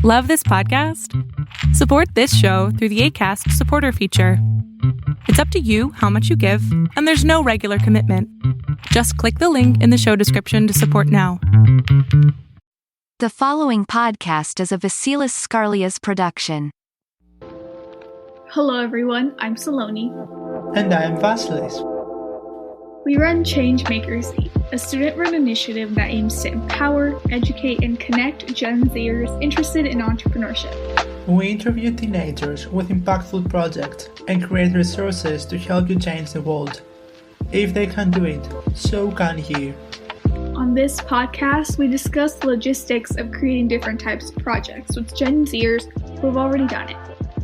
Love this podcast? Support this show through the Acast supporter feature. It's up to you how much you give, and there's no regular commitment. Just click the link in the show description to support now. The following podcast is a Vasilis Skarlias production. Hello everyone, I'm Saloni. And I'm Vasilis. We run Changemakers, a student-run initiative that aims to empower, educate, and connect Gen Zers interested in entrepreneurship. We interview teenagers with impactful projects and create resources to help you change the world. If they can do it, so can you. On this podcast, we discuss the logistics of creating different types of projects with Gen Zers who have already done it.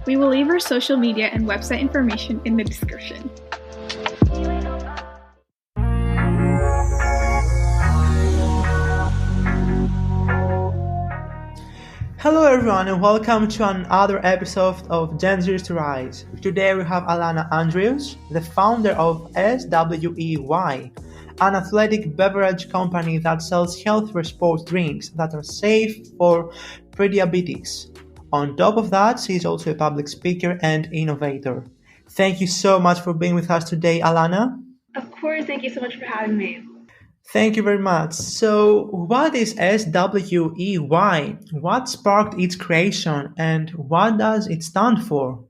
We will leave our social media and website information in the description. Hello everyone and welcome to another episode of Gen Zers to Rise. Today we have Alana Andrews, the founder of SWEY, an athletic beverage company that sells healthier sports drinks that are safe for pre-diabetics. On top of that, she is also a public speaker and innovator. Thank you so much for being with us today, Alana. Of course, thank you so much for having me. Thank you very much. So, what is SWEY? What sparked its creation and what does it stand for?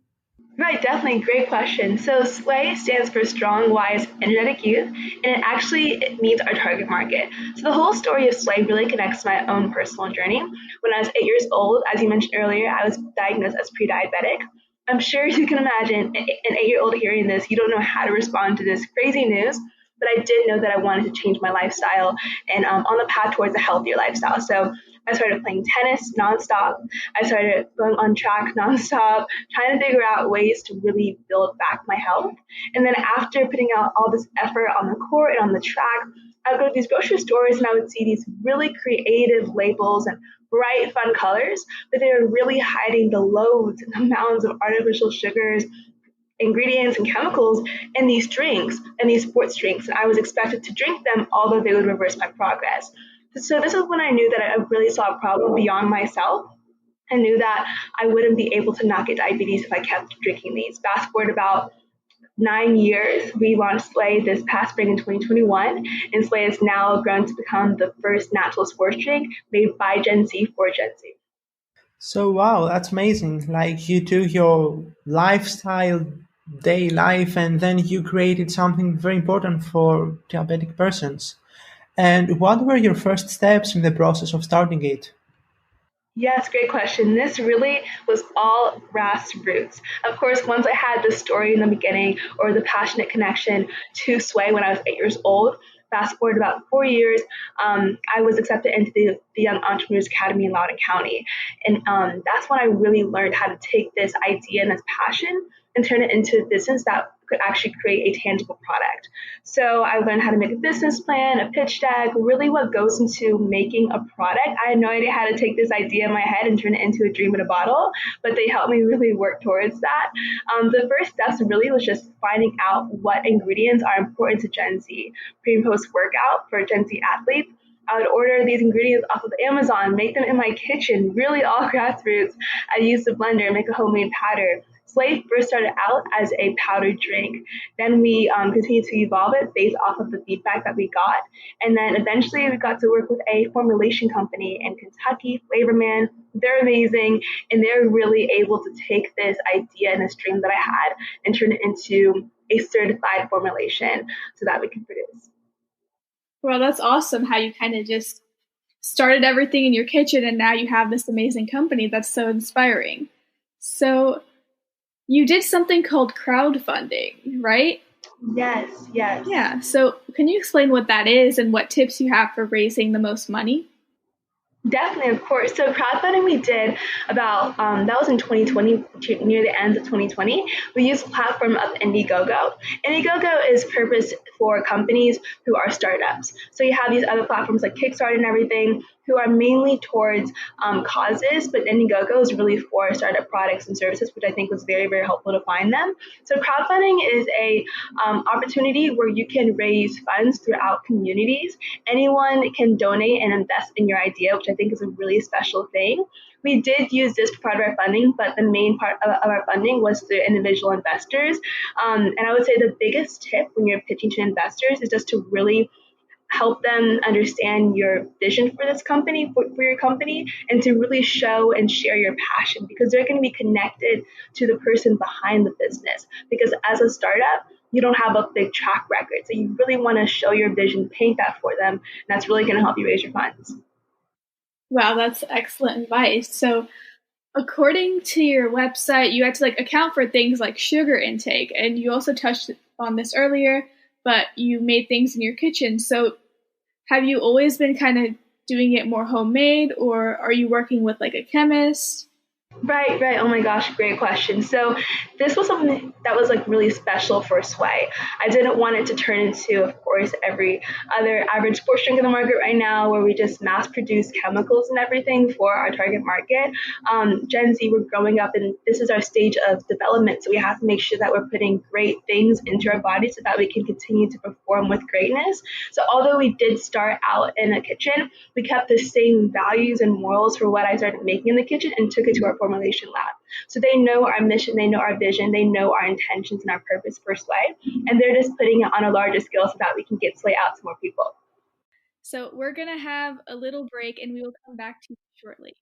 Right, definitely. Great question. So SWEY stands for Strong, Wise, Energetic Youth, and it means our target market. So the whole story of SWEY really connects to my own personal journey. When I was 8 years old, as you mentioned earlier, I was diagnosed as pre-diabetic. I'm sure you can imagine an 8-year-old hearing this, you don't know how to respond to this crazy news. But I did know that I wanted to change my lifestyle and on the path towards a healthier lifestyle. So I started playing tennis nonstop. I started going on track nonstop, trying to figure out ways to really build back my health. And then after putting out all this effort on the court and on the track, I would go to these grocery stores and I would see these really creative labels and bright, fun colors, but they were really hiding the loads and the mounds of artificial sugars, ingredients and chemicals in these drinks and these sports drinks. And I was expected to drink them, although they would reverse my progress. So this is when I knew that I really saw a problem beyond myself. I knew that I wouldn't be able to not get diabetes if I kept drinking these. Fast forward about 9 years, we launched SWEY this past spring in 2021, and SWEY has now grown to become the first natural sports drink made by Gen Z for Gen Z. So wow, that's amazing. Like you took your lifestyle, day life, and then you created something very important for diabetic persons. And what were your first steps in the process of starting it? Yes, great question. This really was all grassroots. Of course, once I had the story in the beginning or the passionate connection to SWEY when I was 8 years old, fast forward about 4 years, I was accepted into the Young Entrepreneurs Academy in Loudoun County. And that's when I really learned how to take this idea and this passion and turn it into a business that could actually create a tangible product. So I learned how to make a business plan, a pitch deck, really what goes into making a product. I had no idea how to take this idea in my head and turn it into a dream in a bottle, but they helped me really work towards that. The first steps really was just finding out what ingredients are important to Gen Z. Pre and post workout for Gen Z athletes, I would order these ingredients off of Amazon, make them in my kitchen, really all grassroots. I used a blender and make a homemade powder. SWEY first started out as a powdered drink. Then we continued to evolve it based off of the feedback that we got. And then eventually we got to work with a formulation company in Kentucky, Flavorman. They're amazing. And they're really able to take this idea and this dream that I had and turn it into a certified formulation so that we can produce. Well, that's awesome how you kind of just started everything in your kitchen and now you have this amazing company. That's so inspiring. So you did something called crowdfunding, right? Yes. Yeah. So can you explain what that is and what tips you have for raising the most money? Definitely, of course. So crowdfunding we did about, that was in 2020, near the end of 2020. We used the platform of Indiegogo. Indiegogo is purposed for companies who are startups. So you have these other platforms like Kickstarter and everything who are mainly towards causes, but Indiegogo is really for startup products and services, which I think was very, very helpful to find them. So crowdfunding is a opportunity where you can raise funds throughout communities. Anyone can donate and invest in your idea, which I think is a really special thing. we did use this for part of our funding, but the main part of our funding was through individual investors. And I would say the biggest tip when you're pitching to investors is just to really help them understand your vision for this company, for your company, and to really show and share your passion, because they're going to be connected to the person behind the business. Because as a startup, you don't have a big track record. So you really want to show your vision, paint that for them, and that's really going to help you raise your funds. Wow, that's excellent advice. So according to your website, you had to account for things like sugar intake, and you also touched on this earlier, but you made things in your kitchen. So have you always been kind of doing it more homemade, or are you working with a chemist? Right. Oh my gosh, great question. So this was something that was really special for SWEY. I didn't want it to turn into, of course, every other average sports drink in the market right now, where we just mass produce chemicals and everything for our target market. Gen Z, we're growing up, and this is our stage of development. So we have to make sure that we're putting great things into our body so that we can continue to perform with greatness. So although we did start out in a kitchen, we kept the same values and morals for what I started making in the kitchen and took it to our formulation lab. So they know our mission, they know our vision, they know our intentions and our purpose for SWEY, and they're just putting it on a larger scale so that we can get SWEY out to more people. So we're going to have a little break and we will come back to you shortly.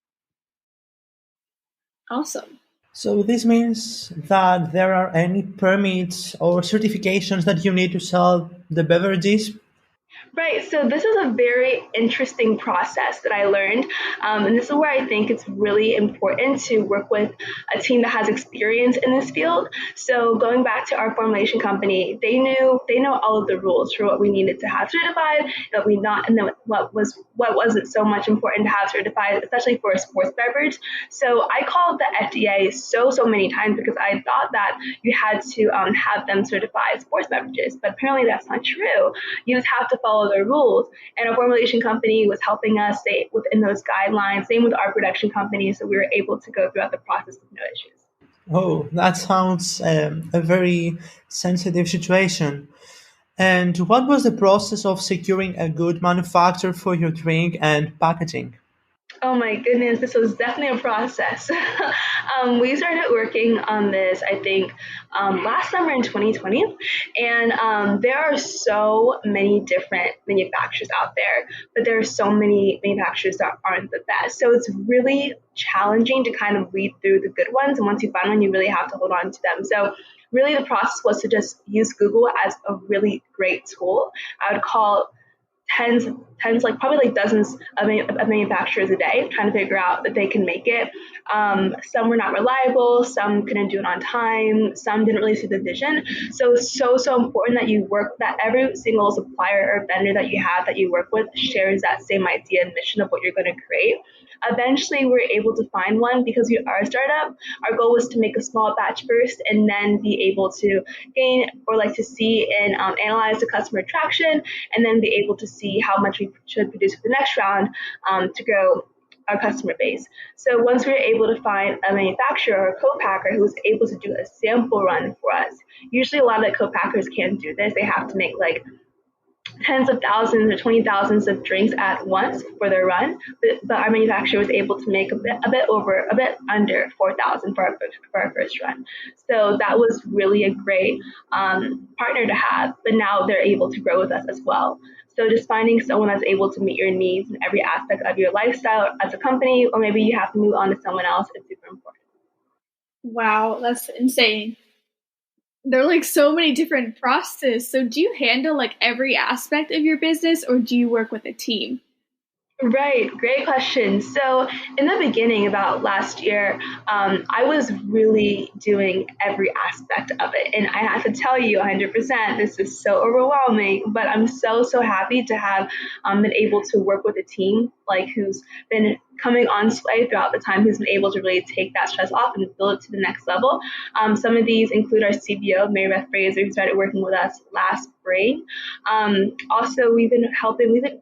Awesome. So this means that there are any permits or certifications that you need to sell the beverages? Right. So this is a very interesting process that I learned. And this is where I think it's really important to work with a team that has experience in this field. So going back to our formulation company, they know all of the rules for what we needed to have certified, that we not, and then what wasn't so much important to have certified, especially for a sports beverage. So I called the FDA so many times because I thought that you had to have them certify sports beverages, but apparently that's not true. You just have to follow their rules. And our formulation company was helping us stay within those guidelines. Same with our production company, so we were able to go throughout the process with no issues. Oh, that sounds a very sensitive situation. And what was the process of securing a good manufacturer for your drink and packaging? Oh my goodness, this was definitely a process. We started working on this, I think, last summer in 2020. And there are so many different manufacturers out there, but there are so many manufacturers that aren't the best. So it's really challenging to kind of weed through the good ones. And once you find one, you really have to hold on to them. So really the process was to just use Google as a really great tool. I would call tens, probably dozens of manufacturers a day, trying to figure out that they can make it. Some were not reliable, some couldn't do it on time, some didn't really see the vision. So it's so important that every single supplier or vendor that you work with shares that same idea and mission of what you're going to create. Eventually, we were able to find one because we are a startup. Our goal was to make a small batch first and then be able to gain or to see and analyze the customer traction, and then be able to see how much we should produce for the next round to grow our customer base. So once we were able to find a manufacturer or a co-packer who was able to do a sample run for us, usually a lot of the co-packers can't do this. They have to make tens of thousands or 20,000s of drinks at once for their run, but our manufacturer was able to make a bit under 4,000 for our first run. So that was really a great partner to have. But now they're able to grow with us as well. So just finding someone that's able to meet your needs in every aspect of your lifestyle as a company, or maybe you have to move on to someone else, is super important. Wow, that's insane. There are so many different processes. So do you handle every aspect of your business, or do you work with a team? Right, great question. So in the beginning, about last year, I was really doing every aspect of it. And I have to tell you 100%, this is so overwhelming, but I'm so happy to have been able to work with a team who's been coming on SWEY throughout the time, who's been able to really take that stress off and build it to the next level. Some of these include our CBO, Mary Beth Fraser, who started working with us last spring. Also, we've been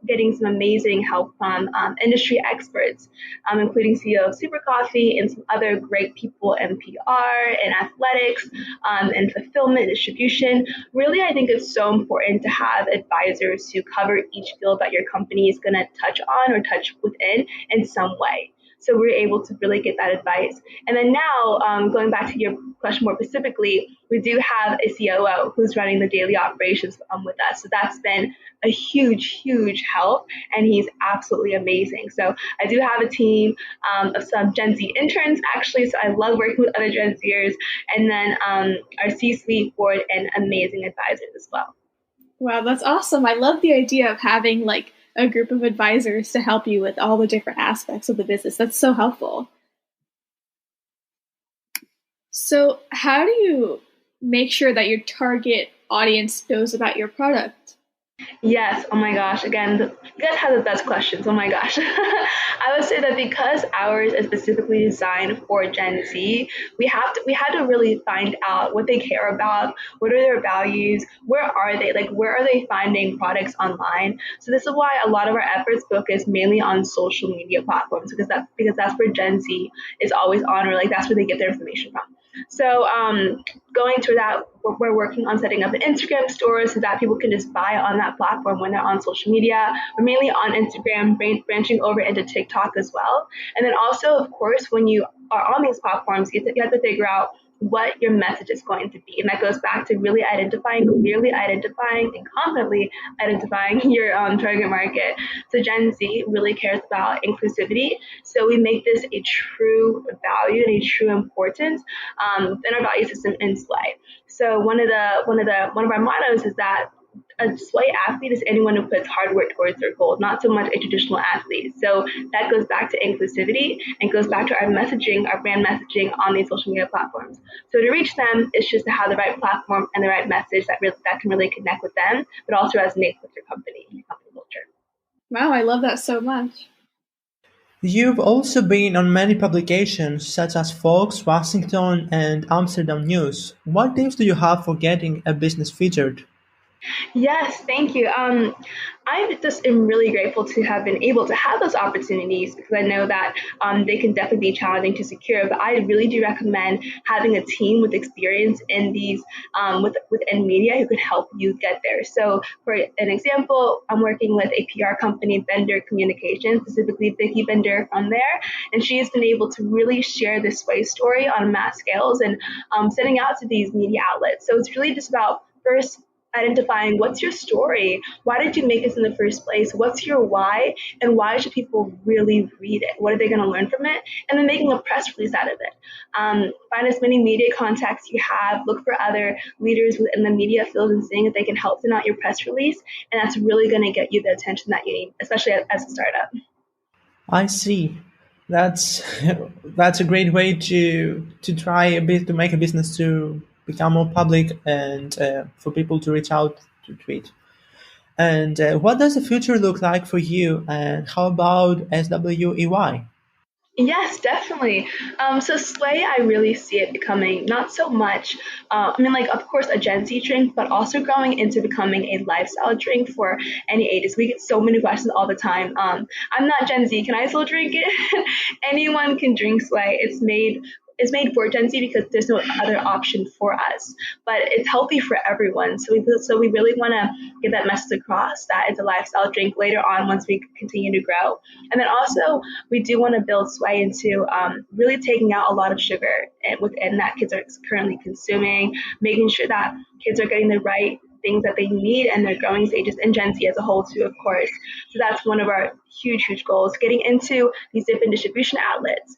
getting some amazing help from industry experts, including CEO of Super Coffee and some other great people in PR and athletics and fulfillment, distribution. Really, I think it's so important to have advisors who cover each field that your company is going to touch on or touch within in some way. So we're able to really get that advice. And then now, going back to your question more specifically, we do have a COO who's running the daily operations with us. So that's been a huge help, and he's absolutely amazing. So I do have a team of some Gen Z interns, actually, so I love working with other Gen Zers, and then our C-suite board and amazing advisors as well. Wow, that's awesome. I love the idea of having like a group of advisors to help you with all the different aspects of the business. That's so helpful. So how do you make sure that your target audience knows about your product? Yes. Oh my gosh. Again, you guys have the best questions. Oh my gosh. I would say that because ours is specifically designed for Gen Z, we had to really find out what they care about, what are their values, where are they, like where are they finding products online. So this is why a lot of our efforts focus mainly on social media platforms, because that's where Gen Z is always on, or like that's where they get their information from. So going through that, we're working on setting up an Instagram store so that people can just buy on that platform when they're on social media. We're mainly on Instagram, branching over into TikTok as well. And then also, of course, when you are on these platforms, you have to figure out what your message is going to be. And that goes back to really clearly identifying, and confidently identifying your target market. So Gen Z really cares about inclusivity. So we make this a true value and a true importance in our value system in SWEY. So one of our mottos is that a SWEY athlete is anyone who puts hard work towards their goal, not so much a traditional athlete. So that goes back to inclusivity and goes back to our messaging, our brand messaging on these social media platforms. So to reach them, it's just to have the right platform and the right message that can really connect with them, but also resonate with your company and your company culture. Wow, I love that so much. You've also been on many publications such as Fox, Washington, and Amsterdam News. What tips do you have for getting a business featured? Yes, thank you. I just am really grateful to have been able to have those opportunities, because I know that they can definitely be challenging to secure. But I really do recommend having a team with experience in these within media who could help you get there. So, for an example, I'm working with a PR company, Bender Communications, specifically Vicky Bender from there, and she has been able to really share this SWEY story on mass scales and sending out to these media outlets. So it's really just about first identifying what's your story, why did you make this in the first place, what's your why, and why should people really read it, what are they going to learn from it, and then making a press release out of it. Find as many media contacts you have, look for other leaders within the media field and seeing if they can help send out your press release, and that's really going to get you the attention that you need, especially as a startup. I see. That's that's a great way to try a bit to make a business to become more public and for people to reach out to it. And what does the future look like for you? And how about SWEY? Yes, definitely. So SWEY, I really see it becoming not so much, like, of course, a Gen Z drink, but also growing into becoming a lifestyle drink for any ages. We get so many questions all the time. I'm not Gen Z. Can I still drink it? Anyone can drink SWEY. It's made for Gen Z because there's no other option for us, but it's healthy for everyone. So we really want to get that message across that it's a lifestyle drink later on once we continue to grow. And then also we do want to build SWEY into really taking out a lot of sugar within that kids are currently consuming, making sure that kids are getting the right things that they need and their growing stages, and Gen Z as a whole too, of course. So that's one of our huge goals, getting into these different distribution outlets,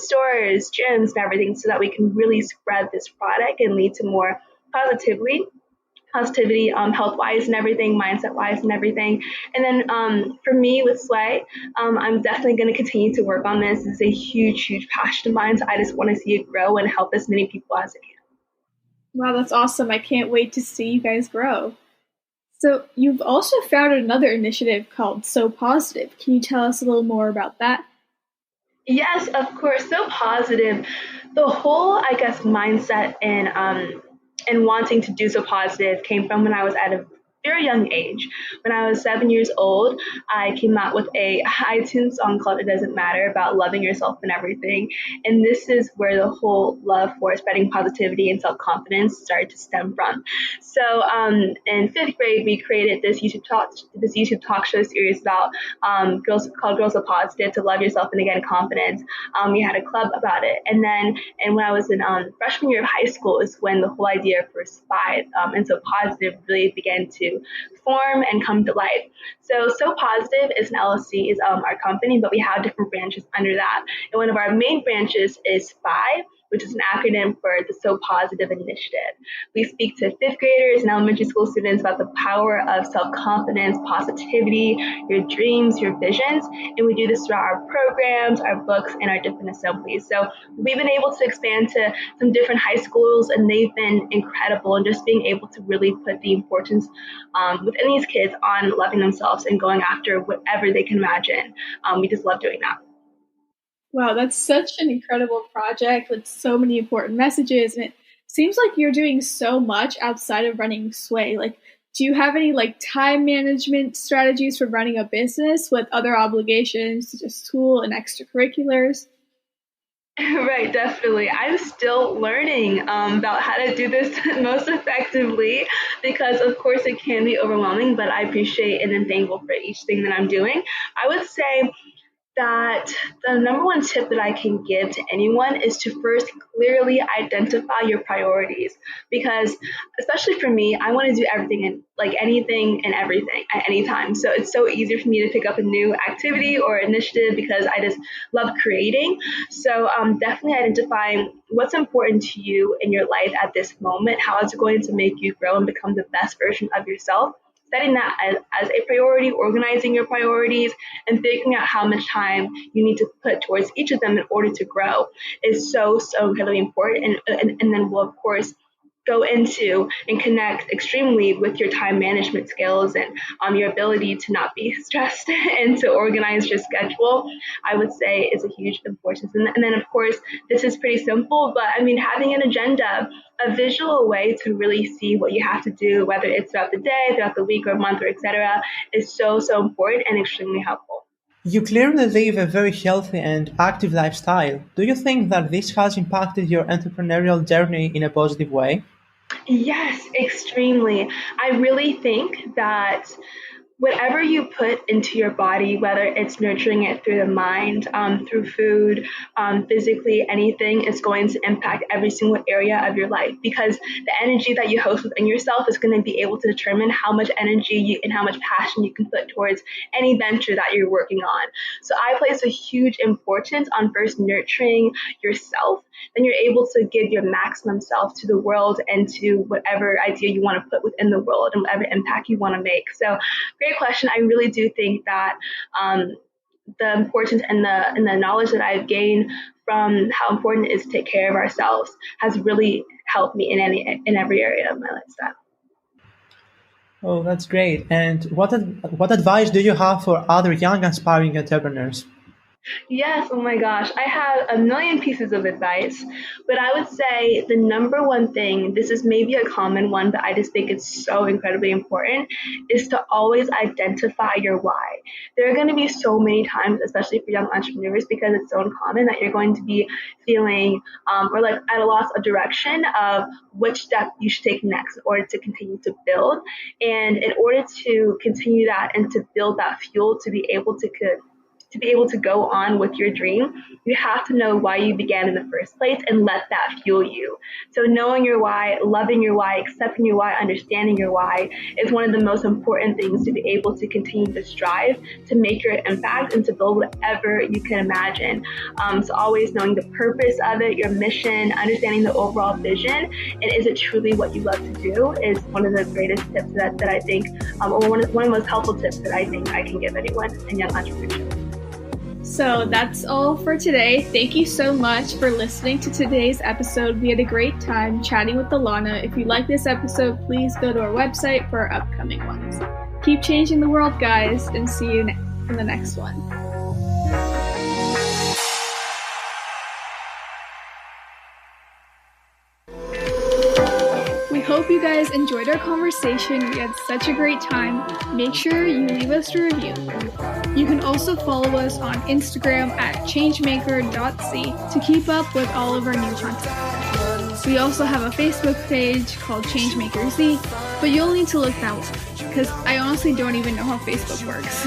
stores, gyms, and everything, so that we can really spread this product and lead to more positivity, health-wise and everything, mindset-wise and everything. And then for me with SWEY, I'm definitely going to continue to work on this. It's a huge passion of mine, so I just want to see it grow and help as many people as I can. Wow, that's awesome. I can't wait to see you guys grow. So you've also founded another initiative called So Positive. Can you tell us a little more about that? Yes, of course. So positive. The whole, I guess, mindset and wanting to do So Positive came from when I was at a very young age. When I was 7 years old, I came out with a iTunes song called It Doesn't Matter, about loving yourself and everything. And this is where the whole love for spreading positivity and self-confidence started to stem from. So in fifth grade, we created this YouTube talk show series about Girls Are Positive, to love yourself and again confidence. We had a club about it, and when I was in freshman year of high school is when the whole idea for SWEY and So Positive really began to form and come to life. So Positive is an LLC, is our company, but we have different branches under that. And one of our main branches is SWEY, which is an acronym for the So Positive Initiative. We speak to fifth graders and elementary school students about the power of self-confidence, positivity, your dreams, your visions, and we do this throughout our programs, our books, and our different assemblies. So we've been able to expand to some different high schools, and they've been incredible, and just being able to really put the importance within these kids on loving themselves and going after whatever they can imagine. We just love doing that. Wow, that's such an incredible project with so many important messages. And it seems like you're doing so much outside of running SWEY. Like, do you have any time management strategies for running a business with other obligations such as school and extracurriculars? Right, definitely. I'm still learning about how to do this most effectively, because of course it can be overwhelming, but I appreciate and am thankful for each thing that I'm doing. I would say that the number one tip that I can give to anyone is to first clearly identify your priorities, because especially for me, I want to do everything and anything and everything at any time. So it's so easy for me to pick up a new activity or initiative because I just love creating. So definitely identifying what's important to you in your life at this moment, how it's going to make you grow and become the best version of yourself. Setting that as a priority, organizing your priorities, and figuring out how much time you need to put towards each of them in order to grow is so incredibly important. And then we'll, of course, go into and connect extremely with your time management skills and your ability to not be stressed and to organize your schedule, I would say is a huge importance. And then, of course, this is pretty simple, but I mean, having an agenda, a visual way to really see what you have to do, whether it's throughout the day, throughout the week or month, or etc., is so important and extremely helpful. You clearly live a very healthy and active lifestyle. Do you think that this has impacted your entrepreneurial journey in a positive way? Yes, extremely. I really think that whatever you put into your body, whether it's nurturing it through the mind, through food, physically, anything, is going to impact every single area of your life, because the energy that you host within yourself is going to be able to determine how much energy and how much passion you can put towards any venture that you're working on. So I place a huge importance on first nurturing yourself. Then you're able to give your maximum self to the world and to whatever idea you want to put within the world and whatever impact you want to make. So great question. I really do think that the importance and the knowledge that I've gained from how important it is to take care of ourselves has really helped me in every area of my lifestyle. Oh, that's great. And what advice do you have for other young aspiring entrepreneurs? Yes, oh my gosh. I have a million pieces of advice, but I would say the number one thing, this is maybe a common one, but I just think it's so incredibly important, is to always identify your why. There are going to be so many times, especially for young entrepreneurs, because it's so uncommon, that you're going to be feeling or at a loss of direction of which step you should take next in order to continue to build. And in order to continue that and to build that fuel to be able to go on with your dream, you have to know why you began in the first place and let that fuel you. So knowing your why, loving your why, accepting your why, understanding your why is one of the most important things to be able to continue to strive to make your impact and to build whatever you can imagine. So always knowing the purpose of it, your mission, understanding the overall vision, and is it truly what you love to do, is one of the greatest tips that I think, or one of the most helpful tips that I think I can give anyone in young entrepreneurship. So that's all for today. Thank you so much for listening to today's episode. We had a great time chatting with Alana. If you like this episode, please go to our website for our upcoming ones. Keep changing the world, guys, and see you in the next one. We hope hope you guys enjoyed our conversation. We had such a great time. Make sure you leave us a review. You can also follow us on Instagram at changemaker.c to keep up with all of our new content. We also have a Facebook page called ChangemakerZ, but you'll need to look that one because I honestly don't even know how Facebook works.